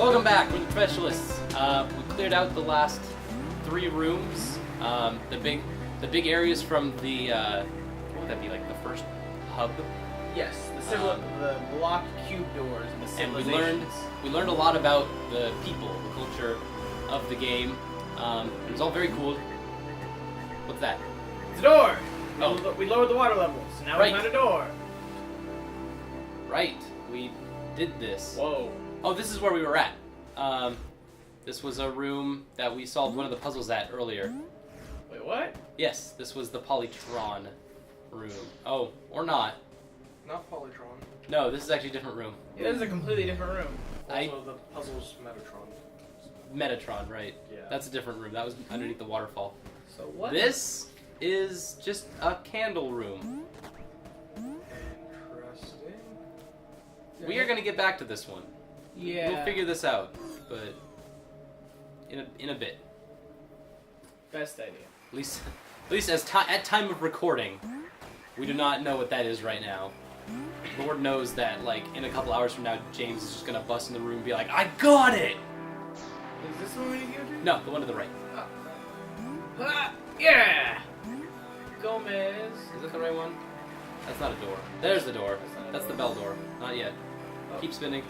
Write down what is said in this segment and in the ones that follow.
Welcome back, we're the Professionalists. We cleared out the last 3 rooms. The big areas from the what would that be, like the first hub? Yes, the block cube doors and the civilizations. And we learned a lot about the people, the culture of the game. It was all very cool. What's that? It's a door. Oh. We lowered the water levels. Now Right. we found a door. Right, we did this. Whoa. Oh, this is where we were at. This was a room that we solved one of the puzzles at earlier. Wait, what? Yes, this was the Polytron room. Oh, or not. Not Polytron. No, this is actually a different room. It is a completely different room. Also, the puzzle's Metatron. Metatron, right. Yeah. That's a different room. That was underneath the waterfall. So what? This is just a candle room. Interesting. We are going to get back to this one. Yeah. We'll figure this out, but in a bit. Best idea. At least at time of recording, we do not know what that is right now. Lord knows that, like, in a couple hours from now, James is just gonna bust in the room and be like, "I got it!" Is this the one we need to go to? No, the one to the right. Yeah! Gomez. Is that the right one? That's not a door. There's the door. That's not a That's the door. bell door. Not yet. Oh. Keep spinning.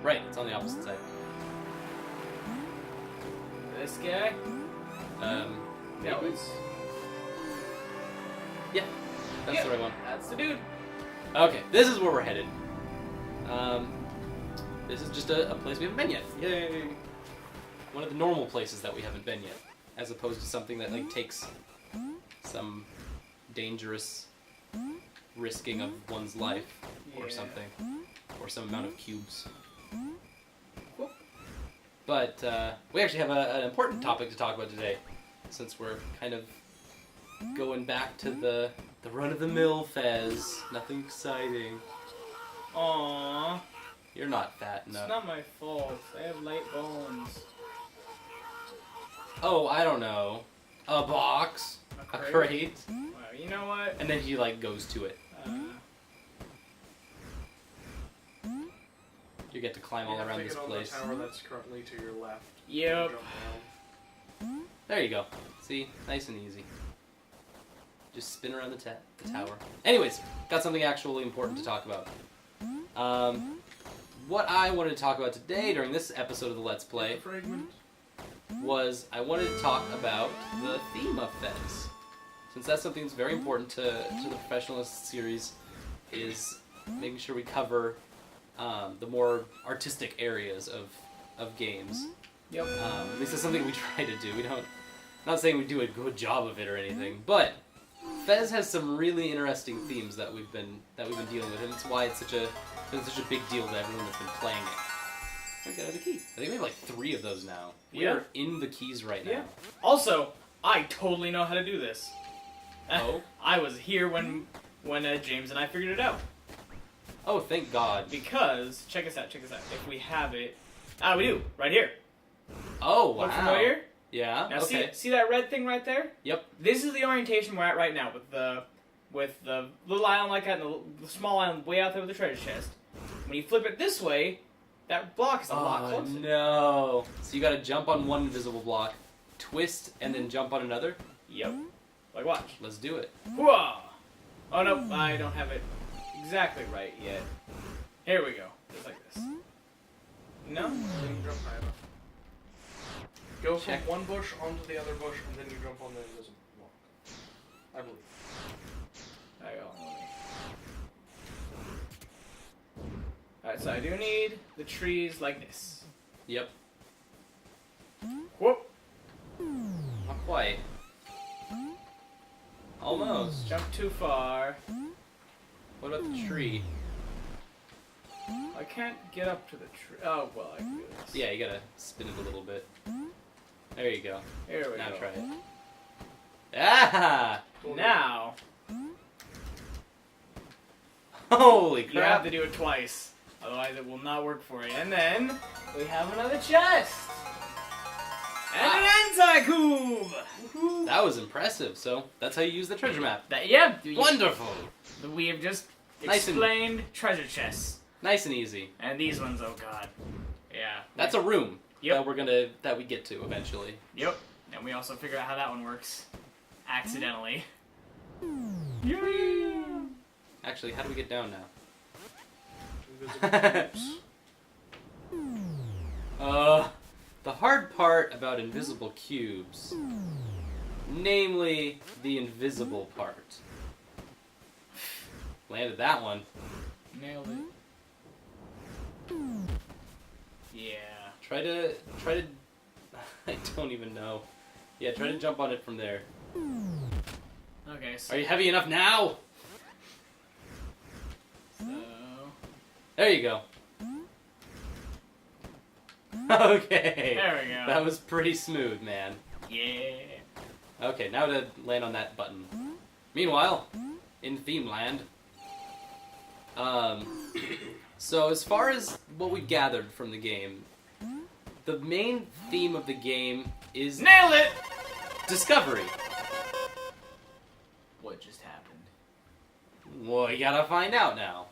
Right, it's on the opposite side. This guy? No, No, it's... Yeah, that's Yeah, the right one. That's the dude. Okay, this is where we're headed. This is just a place we haven't been yet. Yay! One of the normal places that we haven't been yet, as opposed to something that like takes some dangerous risking of one's life or Yeah. something, or some amount of cubes. Cool. But we actually have an important topic to talk about today, since we're kind of going back to the run-of-the-mill FEZ. Nothing exciting. Aww. You're not fat It's enough. not my fault. I have light bones. Oh, I don't know. A box. A crate. Wow, you know what? And then he like goes to it. You get to climb all around this place. The tower that's currently to your left. Yep. Jump down. There you go. See? Nice and easy. Just spin around the tower. Anyways, got something actually important to talk about. What I wanted to talk about today during this episode of the Let's Play Fragment. was I wanted to talk about the theme of FEZ. Since that's something that's very important to the Professionalists series, is making sure we cover the more artistic areas of games. Yep. At least that's something we try to do. We don't. Not saying we do a good job of it or anything, but FEZ has some really interesting themes that we've been dealing with, and it's why it's such a big deal to everyone that's been playing it. We've got the key. I think we have like 3 of those now. We Yeah. are in the keys right now. Yeah. Also, I totally know how to do this. Oh? I was here when James and I figured it out. Oh, thank God. Because, check us out. If we have it... we do. Right here. Oh, wow. Look familiar? Yeah, Now okay. see that red thing right there? Yep. This is the orientation we're at right now with the little island like that and the small island way out there with the treasure chest. When you flip it this way, that block is a lot Oh, closer. no. So you gotta jump on one invisible block, twist, and then jump on another? Yep. Like, watch. Let's do it. Whoa! Oh, no, I don't have it exactly right yet. Here we go. Just like this. No? Then you jump high enough. Go from Check. one bush onto the other bush, and then you jump on the invisible block. I believe. There you go. Alright, so I do need the trees like this. Yep. Whoop! Not quite. Almost. Jump too far. What about the tree? I can't get up to the tree. Oh, well, I can do this. Yeah, you gotta spin it a little bit. There you go. Here we Now go. try it. Ah! Now, Holy you have crap! to do it twice. Otherwise, it will not work for you. And then, we have another chest! And an anti-cube! Woohoo! That was impressive. So that's how you use the treasure map. Yeah, Wonderful. we have just Nice and- explained treasure chests. Nice and easy. And these ones, oh god. Yeah. That's a room Yep. that we get to eventually. Yep. And we also figure out how that one works. Accidentally. Yay! Actually, how do we get down now? Invisible cubes. The hard part about invisible cubes, namely the invisible part. Landed that one. Nailed it. Yeah. Try to. I don't even know. Yeah, try to jump on it from there. Okay, so... Are you heavy enough now? So... There you go. Okay. There we go. That was pretty smooth, man. Yeah. Okay, now to land on that button. Meanwhile, in theme land. So as far as what we gathered from the game, the main theme of the game is Nailed it! discovery. What just happened? Well, you gotta find out now.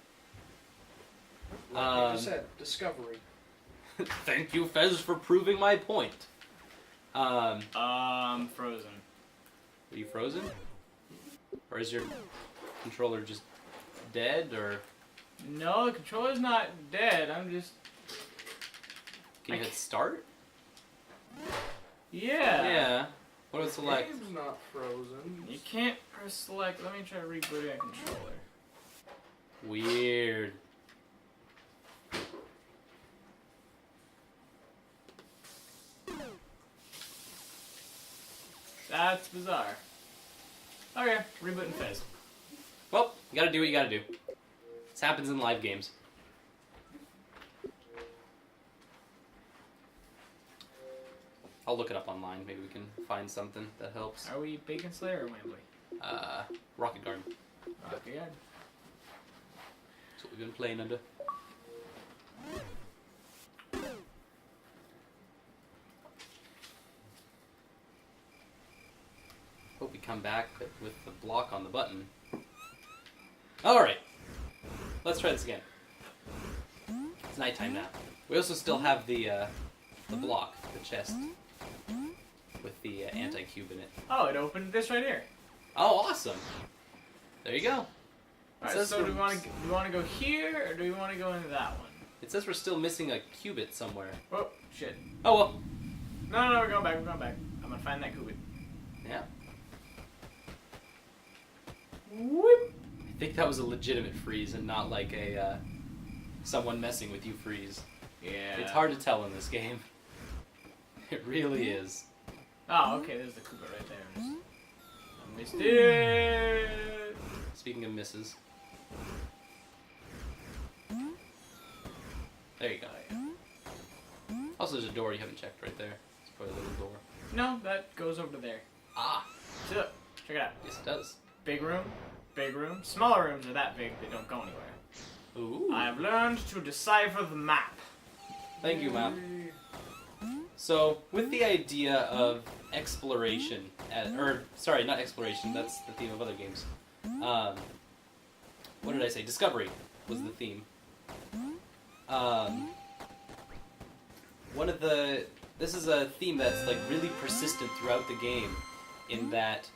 Like you said, discovery. Thank you, Fez, for proving my point. Frozen. Are you frozen? Or is your controller just dead, or... No, the controller's not dead. I'm just... Can you hit start? Yeah. Yeah. What do I select? Game's not frozen. You can't press select. Let me try rebooting a controller. Weird. That's bizarre. Okay, rebooting Fez. Well, you gotta do what you gotta do. This happens in live games. I'll look it up online. Maybe we can find something that helps. Are we Bacon Slayer or Wembley? Rocket Garden. Rocket Garden. That's what we've been playing under. Hope we come back with the block on the button. Alright. Let's try this again. It's nighttime now. We also still have the block, the chest, with the anti-cube in it. Oh, it opened this right here. Oh, awesome! There you go. Alright, says so do we're- we want to go here, or do we want to go into that one? It says we're still missing a cubit somewhere. Oh, shit. Oh well. No, we're going back, I'm gonna find that cubit. Yeah. Whoop! I think that was a legitimate freeze and not like a someone messing with you freeze. Yeah. It's hard to tell in this game. It really is. Oh, okay, there's the cubit right there. I missed it! Speaking of misses. There you go. Also, there's a door you haven't checked right there. It's probably a little door. No, that goes over to there. Ah! See, look, check it out. Yes, it does. Big room, big room. Smaller rooms are that big, they don't go anywhere. Ooh. I've learned to decipher the map. Thank you, ma'am. So, with the idea of exploration, or sorry, not exploration, that's the theme of other games. What did I say? Discovery was the theme. This is a theme that's like really persistent throughout the game, in that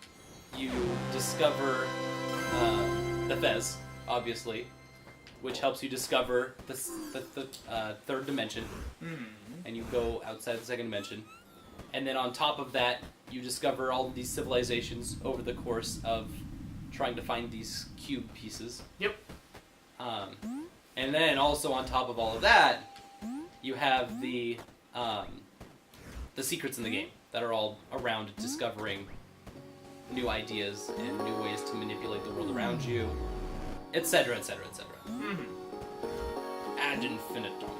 you discover the FEZ, obviously, which helps you discover the third dimension, and you go outside the second dimension. And then on top of that, you discover all of these civilizations over the course of trying to find these cube pieces. Yep. And then also on top of all of that, you have the secrets in the game that are all around discovering new ideas and new ways to manipulate the world around you, etc., etc., etc. Ad infinitum.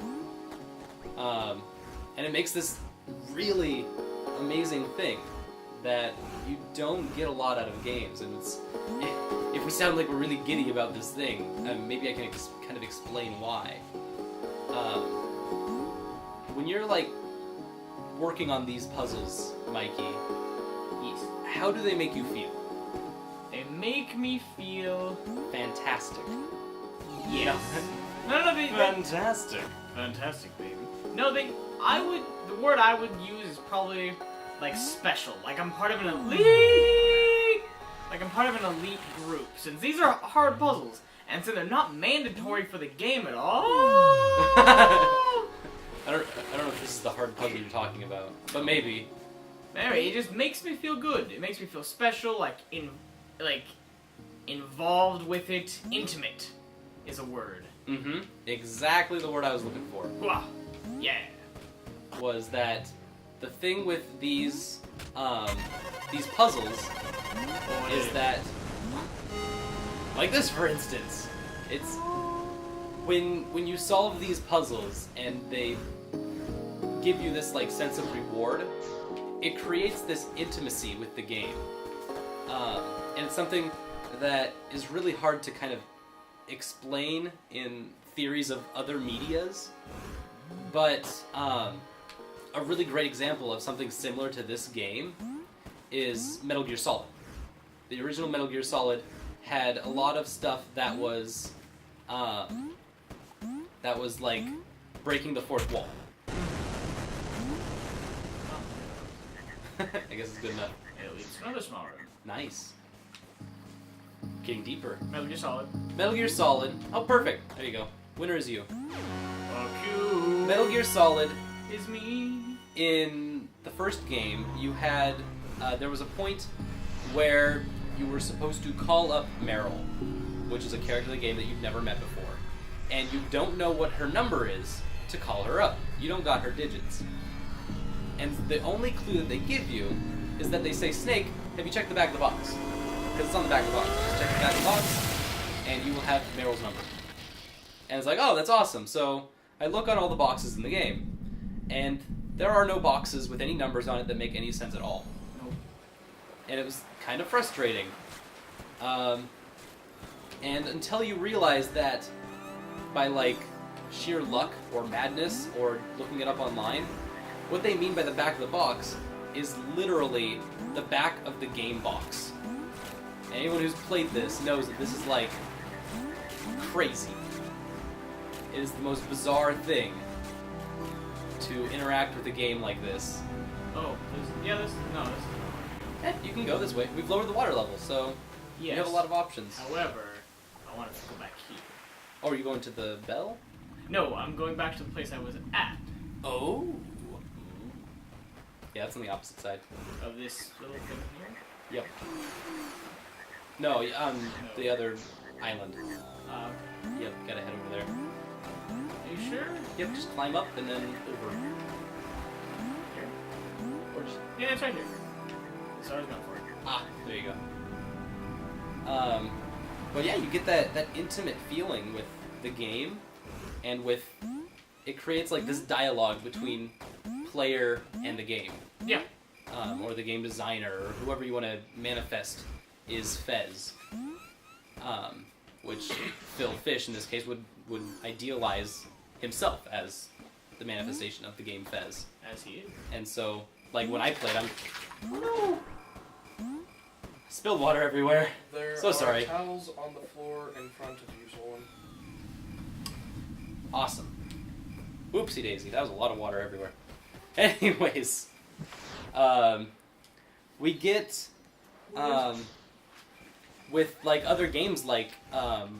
And it makes this really amazing thing that you don't get a lot out of games, and it's, if we sound like we're really giddy about this thing, maybe I can kind of explain why. When you're like working on these puzzles, Mikey, Yes. how do they make you feel? They make me feel Fantastic. yes. No, Fantastic. Fantastic, baby. no, the word I would use is probably, like, special. Like, I'm part of an elite... Like, I'm part of an elite group. Since these are hard puzzles, and so they're not mandatory for the game at all... I don't know if this is the hard puzzle you're talking about, but maybe. Anyway, it just makes me feel good. It makes me feel special, like, involved with it. Intimate is a word. Mm-hmm. Exactly the word I was looking for. Wow. Yeah. Was that the thing with these puzzles is that, like this for instance, it's when you solve these puzzles and they give you this like sense of reward, it creates this intimacy with the game, and it's something that is really hard to kind of explain in theories of other medias, but a really great example of something similar to this game is Metal Gear Solid. The original Metal Gear Solid had a lot of stuff that was like breaking the fourth wall. I guess it's good enough. It leads to another small room. Nice. Getting deeper. Metal Gear Solid. Metal Gear Solid. Oh, perfect. There you go. Winner is you. Fuck you. Metal Gear Solid. Is me. In the first game, you had there was a point where you were supposed to call up Meryl, which is a character in the game that you've never met before, and you don't know what her number is to call her up. You don't got her digits, and the only clue that they give you is that they say, "Snake, have you checked the back of the box?" Because it's on the back of the box. Just check the back of the box, and you will have Meryl's number. And it's like, oh, that's awesome. So I look on all the boxes in the game, and there are no boxes with any numbers on it that make any sense at all. Nope. And it was kind of frustrating. And until you realize that by like sheer luck or madness or looking it up online, what they mean by the back of the box is literally the back of the game box. Anyone who's played this knows that this is like crazy. It is the most bizarre thing to interact with a game like this. Oh, this. You can go this way. We've lowered the water level, so Yes. you have a lot of options. However, I want to go back here. Oh, are you going to the bell? No, I'm going back to the place I was at. Oh. Yeah, that's on the opposite side. Of this little thing here. Yep. No, the other island. Yep, gotta head over there. Are you sure? Yep, just climb up and then over. Here. Or just, Yeah, it's right here. That's what I was going for. there you go. But yeah, you get that intimate feeling with the game, and with it creates like this dialogue between player and the game. Yeah. Or the game designer, or whoever you want to manifest is FEZ. Which Phil Fish in this case would idealize himself as the manifestation of the game FEZ. As he is. And so, like when I played, spilled water everywhere. There So are sorry. towels on the floor in front of you, Solon. Awesome. Oopsie daisy, that was a lot of water everywhere. Anyways, we get with like other games like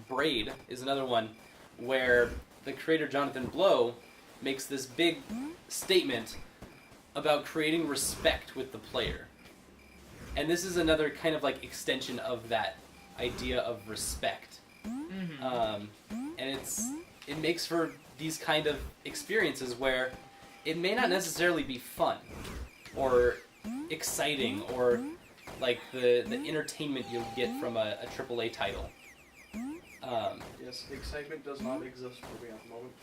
Braid is another one where the creator Jonathan Blow makes this big statement about creating respect with the player. And this is another kind of like extension of that idea of respect. Mm-hmm. And it makes for these kind of experiences where it may not necessarily be fun or exciting or like the entertainment you'll get from a AAA title. Yes, excitement does not exist for me at the moment.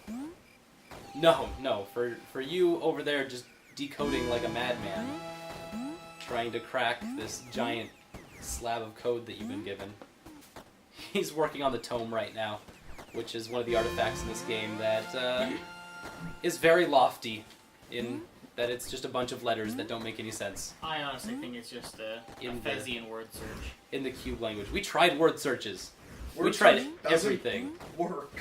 No, for you over there just decoding like a madman, trying to crack this giant slab of code that you've been given. He's working on the tome right now, which is one of the artifacts in this game that is very lofty in that it's just a bunch of letters that don't make any sense I honestly think it's just a Fezian word search. in the cube language. We tried word searches. We Word tried search doesn't everything. Work.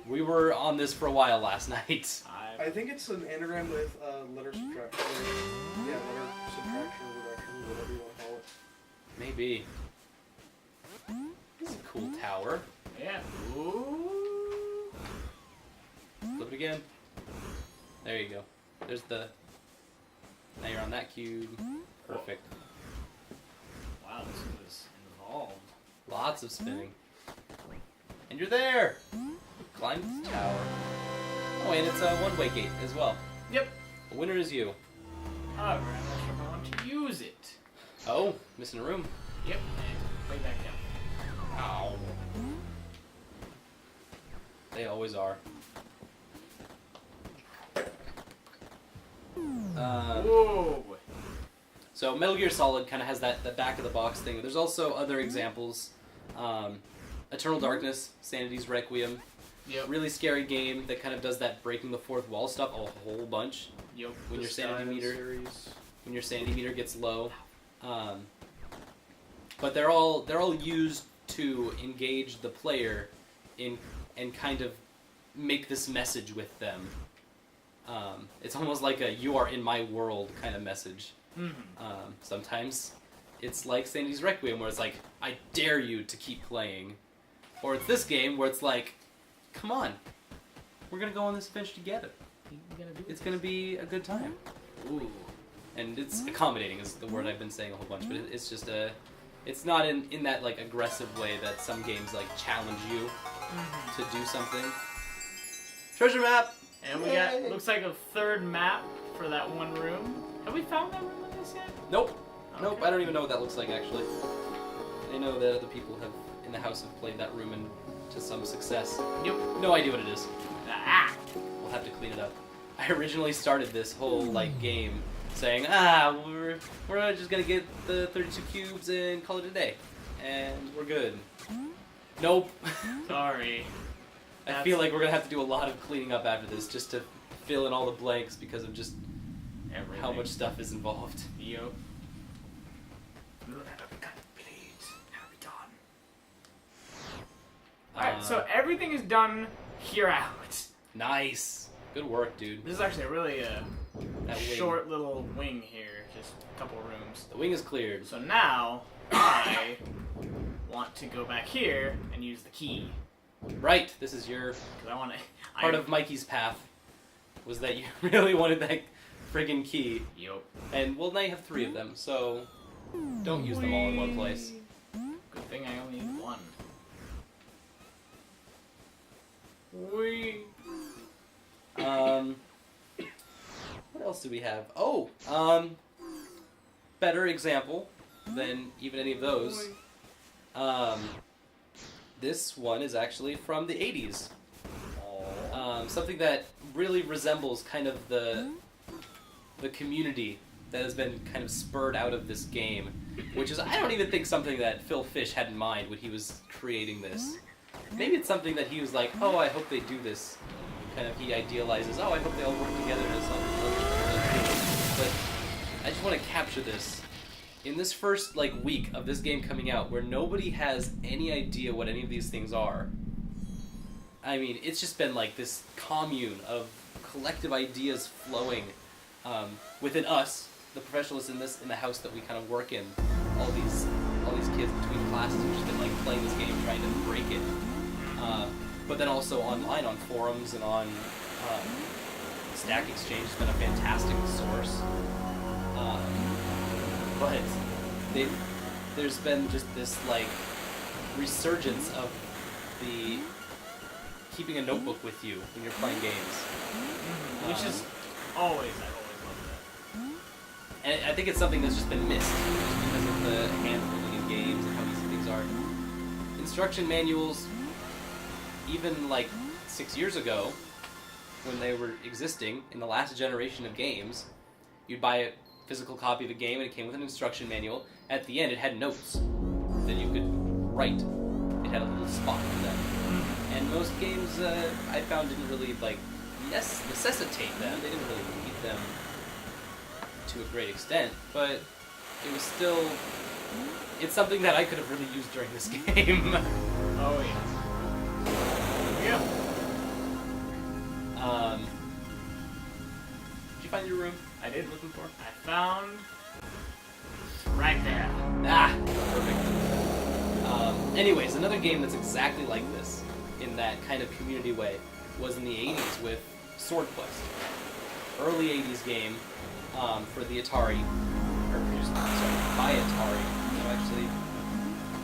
We were on this for a while last night. I think it's an anagram with letter subtraction. Yeah, letter subtraction or reduction, whatever you want to call it. Maybe. This is a cool tower. Yeah. Ooh. Flip it again. There you go. There's the... Now you're on that cube. Perfect. Wow, this was involved. Lots of spinning. And you're there! Climb this tower. Oh, and it's a one-way gate as well. Yep. The winner is you. However, I'm not sure if I want to use it. Oh, missing a room. Yep. And way back down. Ow. They always are. Whoa. So Metal Gear Solid kind of has that back of the box thing. There's also other examples. Eternal Darkness, Sanity's Requiem. Yep. Really scary game that kind of does that breaking the fourth wall stuff a whole bunch. Yep. When your sanity meter gets low. But they're all used to engage the player in and kind of make this message with them. It's almost like a "you are in my world" kind of message. Mm-hmm. Sometimes it's like Sanity's Requiem, where it's like, I dare you to keep playing. Or it's this game where it's like, come on, we're gonna go on this adventure together. It's gonna be a good time. Ooh. And it's accommodating is the word I've been saying a whole bunch, but it's just it's not in that like aggressive way that some games like challenge you to do something. Treasure map! And we got, looks like a third map for that one room. Have we found that room in this yet? Nope. Okay. Nope, I don't even know what that looks like actually. I know that other people have in the house have played that room to some success. Yep. No idea what it is. Ah! We'll have to clean it up. I originally started this whole like game saying, we're just gonna get the 32 cubes and call it a day, and we're good. Nope. Sorry. I feel like we're gonna have to do a lot of cleaning up after this just to fill in all the blanks because of just Everything. how much stuff is involved. Yep. Alright, so everything is done here out. Nice. Good work, dude. This is actually a really That wing. short little wing here, just a couple rooms. The wing is cleared. So now, I want to go back here and use the key. Right. This is your Because I want to... part of Mikey's path. Was that you really wanted that friggin' key. Yup. And, well, now you have 3 of them, so don't use them all in one place. Good thing I only need one. Whee! What else do we have? Oh, better example than even any of those. This one is actually from the 80s. Something that really resembles kind of the community that has been kind of spurred out of this game, which is, I don't even think something that Phil Fish had in mind when he was creating this. Maybe it's something that he was like, oh, I hope they do this. Kind of, he idealizes, oh, I hope they all work together to solve. But I just want to capture this. In this first, like, week of this game coming out, where nobody has any idea what any of these things are, I mean, it's just been like this commune of collective ideas flowing within us, the professionals in the house that we kind of work in. All these kids between classes have just been like playing this game, trying to break it. But then also online on forums and on Stack Exchange has been a fantastic source. But there's been just this like resurgence of the keeping a notebook with you when you're playing games. Which is I've always loved that. And I think it's something that's just been missed just because of the hand-holding in games and how easy things are. Instruction manuals, even like 6 years ago, when they were existing in the last generation of games, you'd buy a physical copy of the game and it came with an instruction manual. At the end, it had notes that you could write. It had a little spot for them. And most games I found didn't really like necessitate them. They didn't really need them to a great extent, but it was still, it's something that I could have really used during this game. Oh yeah. Did you find your room? I did. Looking for? I found right there. Ah, perfect. Anyways, another game that's exactly like this, in that kind of community way, was in the 80s with Swordquest. Early 80s game for the Atari, or produced by Atari. I'm actually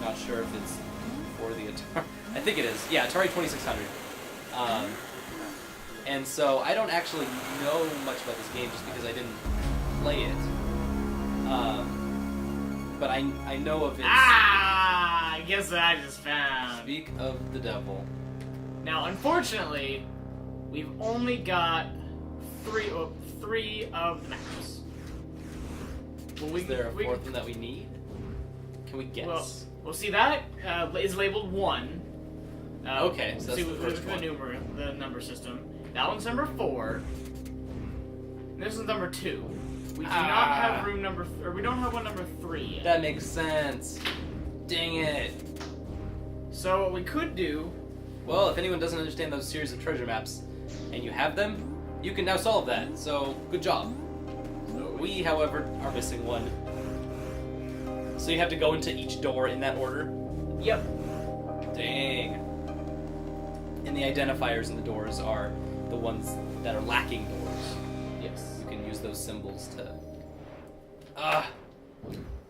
not sure if it's for the Atari. I think it is. Yeah, Atari 2600. And so I don't actually know much about this game just because I didn't play it. But I know of it. Ah! Guess what I just found. Speak of the devil. Now, unfortunately, we've only got three of the maps. Well, Is there a fourth one that we need? Can we guess? Well, see that is labeled 1. Okay, so that's the first one. The number system. That one's number 4. And this is number 2. We do not have room number, or we don't have one number 3 yet. That makes sense. Dang it. So what we could do. Well, if anyone doesn't understand those series of treasure maps, and you have them, you can now solve that. So good job. We, however, are missing one. So you have to go into each door in that order? Yep. Dang. And the identifiers in the doors are the ones that are lacking doors. Yes. You can use those symbols to...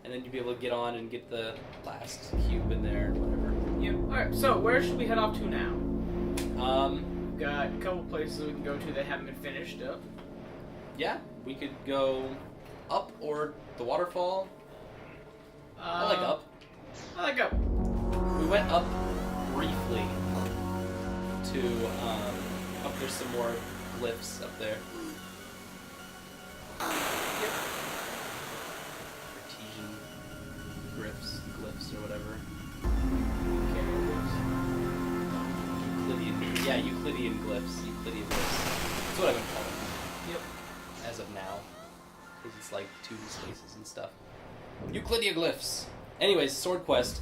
And then you'll be able to get on and get the last cube in there, whatever. Yep. Alright, so where should we head off to now? We've got a couple places we can go to that haven't been finished up. Yeah, we could go up or the waterfall. I like up. I like up. We went up briefly to, up there's some more glyphs up there. Yep. Artesian glyphs or whatever. Euclidean glyphs. That's what I've been calling them. Yep. As of now. Because it's like 2D spaces and stuff. Euclidean glyphs. Anyways, Swordquest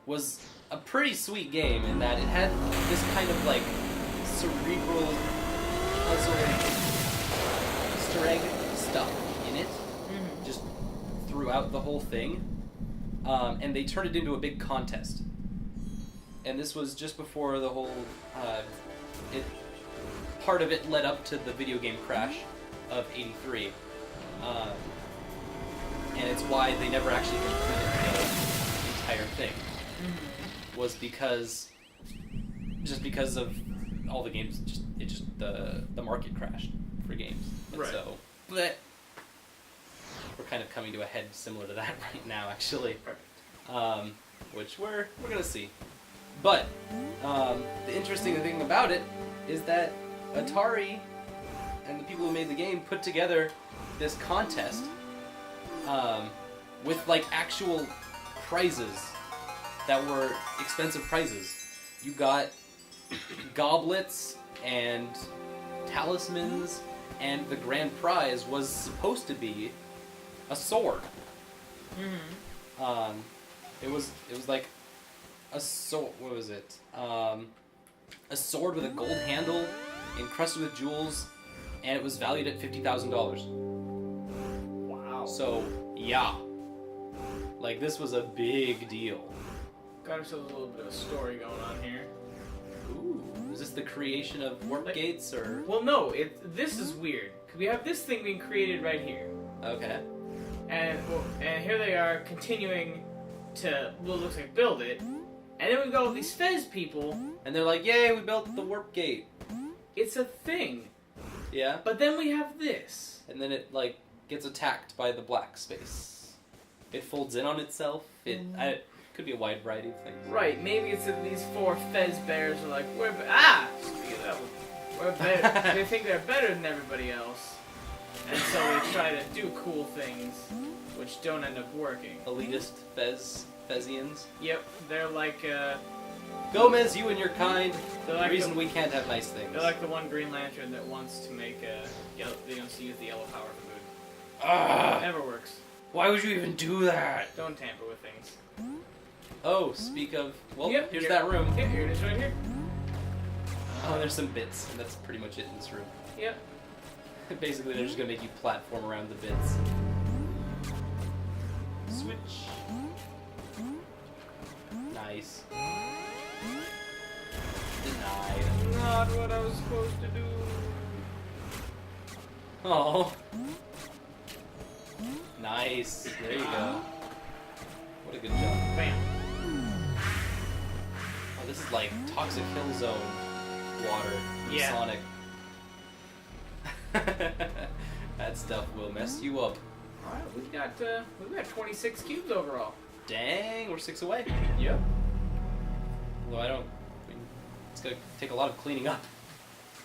was a pretty sweet game in that it had this kind of like cerebral puzzle Easter egg stuff in it, just throughout the whole thing. And they turned it into a big contest. And this was just before the whole part of it led up to the video game crash of '83. And it's why they never actually completed the entire thing. Was because of all the games, the market crashed for games. And right. So, we're kind of coming to a head similar to that right now, actually. Perfect. Which we're gonna see. But the interesting thing about it is that Atari and the people who made the game put together this contest with like actual prizes that were expensive prizes. You got goblets and talismans, and the grand prize was supposed to be a sword. It was like a sword. What was it? A sword with a gold handle, encrusted with jewels, and it was valued at $50,000. Wow. So yeah, like this was a big deal. Got ourselves a little bit of a story going on here. Ooh, is this the creation of warp gates or? Well, no. This is weird. We have this thing being created right here. Okay. And here they are continuing to what looks like build it, and then we go with these FEZ people, And they're like, "Yay, we built the warp gate." it's a thing. Yeah. But then we have this. And then it like gets attacked by the black space. It folds in on itself. It could be a wide variety of things. Right, maybe it's that these 4 FEZ bears are like, speak of that one. We're better. They think they're better than everybody else. And so they try to do cool things, which don't end up working. Elitist Fezians. Yep, they're like, Gomez, you and your kind. They're The like reason we can't have nice things. they're like the one Green Lantern that wants to make use the yellow power for good. Ah, Never works. why would you even do that? Don't tamper with things. Oh, speak of... Well, Yep, here's here. that room. Yeah, here it is right here. Oh, there's some bits, and that's pretty much it in this room. Yep. Basically, they're just gonna make you platform around the bits. Switch. Nice. Denied. Not what I was supposed to do. Oh. Nice. There you go. What a good job. Bam. Oh, this is like Toxic Hill Zone water. From Yeah. Sonic. That stuff will mess you up. Alright, we've got 26 cubes overall. Dang, we're 6 away. Yep. Although it's gonna take a lot of cleaning up.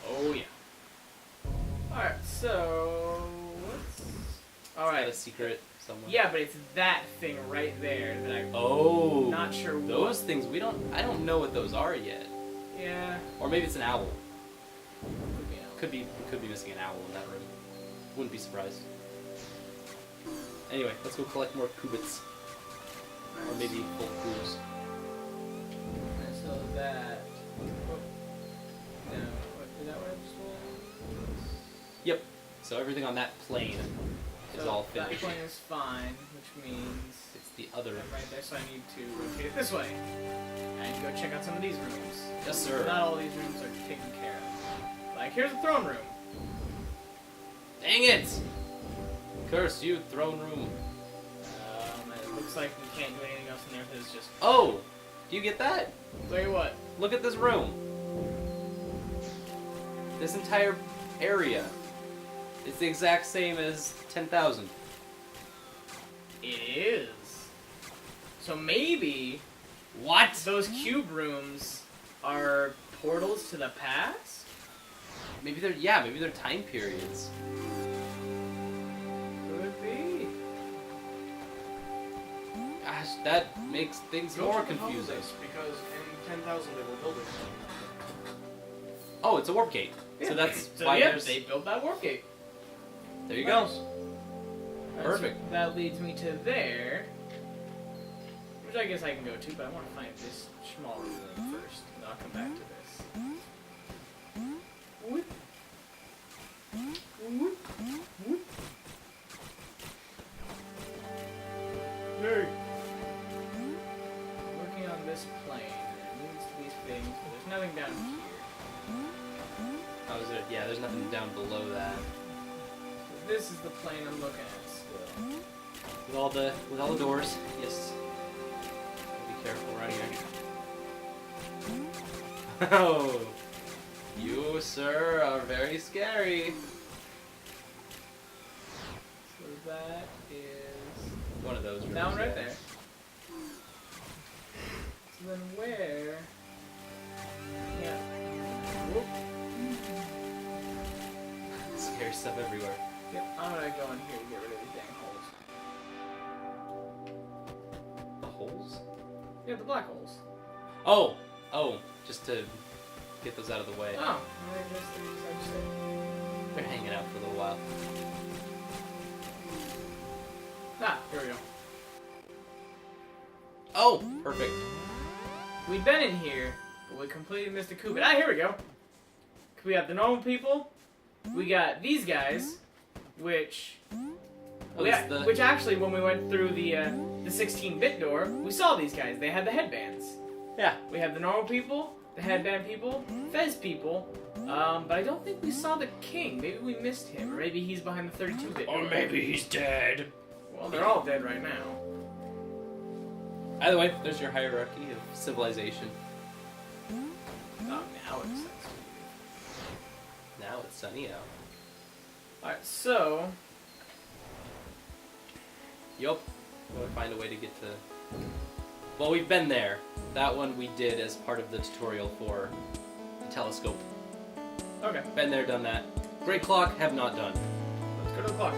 Oh yeah. Alright, so It's alright. got a secret somewhere. Yeah, but it's that thing right there that I'm Oh. not sure what. Those things I don't know what those are yet. Yeah. Or maybe it's an owl. Could be. We could be missing an owl in that room. Wouldn't be surprised. Anyway, let's go collect more qubits. Or maybe full cubes. And so that. Oh. No, what, is that where I just went? Yep. So everything on that plane is So all that finished. plane is fine, which means It's the other. that right there. So I need to rotate it this way and go check out some of these rooms. Yes, sir. Not all these rooms are taken care of. Like here's the throne room. Dang it! Curse you, throne room. And it looks like we can't do anything else in there because it's just. Oh! Do you get that? Tell you what. Look at this room. This entire area. It's the exact same as 10,000. It is. So maybe What? those cube rooms are portals to the past? Maybe they're time periods. Could be. Gosh, that makes things more Go to the confusing. houses, because in 10,000 they were building. Oh, it's a warp gate. So that's why yeah, there's. they built that warp gate. There you go. That's- Perfect. That leads me to there. Which I guess I can go to, but I want to find this small room first. And I'll come back to this. Whoop. Whoop. Whoop. Hey. Working on this plane. There needs to be things, but there's nothing down here. Oh, is it? Yeah, there's nothing down below that. So this is the plane I'm looking at still. With all the doors. Yes. Be careful around here. Oh, you sir are very scary. So that is One of those rooms. that one right yeah. there. So then where? Yeah. Whoop. Scary stuff everywhere. Yep. I'm gonna go in here to get rid of these dang holes. The holes? Yeah, the black holes. Oh, just to get those out of the way. Oh, I guess these actually. They're hanging out for a little while. Ah, here we go. Oh, perfect. We'd been in here, but we completely missed a coup. Ah, here we go. We have the normal people. We got these guys, which. Oh, Yeah, this is the- which actually, when we went through the 16-bit door, we saw these guys. They had the headbands. Yeah. We have the normal people, the headband people, FEZ people, but I don't think we saw the king. Maybe we missed him, or maybe he's behind the 32-bit door. Or maybe he's dead. Well, they're all dead right now. Either way, there's your hierarchy of civilization. Oh, now it makes sense. Now it's sunny out. Alright, so. Yup. We'll find a way to get to. Well, we've been there. That one we did as part of the tutorial for the telescope. Okay, Been there, done that. Great clock, have not done. let's go to the clock.